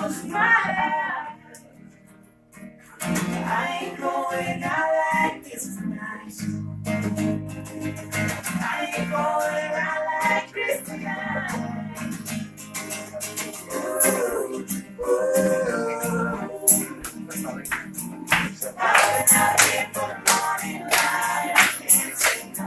close my eyes. I ain't going out like this tonight. I ain't going out like this tonight. Ooh, I've been out here for the morning light. I can't say no.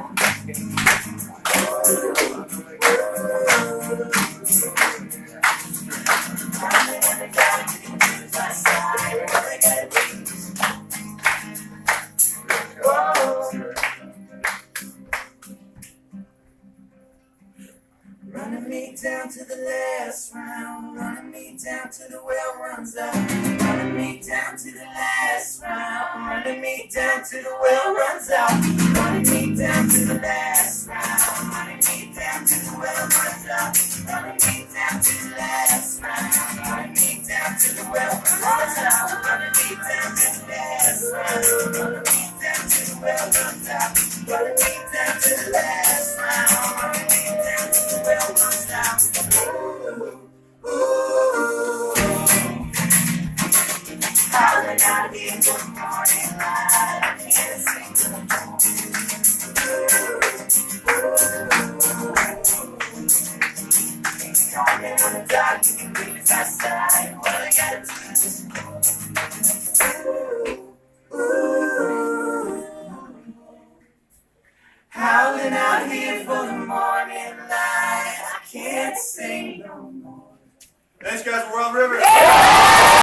Running me down to the last round, running me down to the well runs out, running me down to the last round, running me down to the well runs out, running me down to the last round, running me down to the well runs out, running me down to the last round, running me down to the well runs out, running me down to the last round, running me down to the well runs out, running me down to the last round, running me down to the well runs out. Howling out here in the morning light, I can't sing no more. Calling on the dark, you can bring us outside. All I gotta do is howling out here for the morning light, I can't sing no more. Thanks, guys. We're on the river.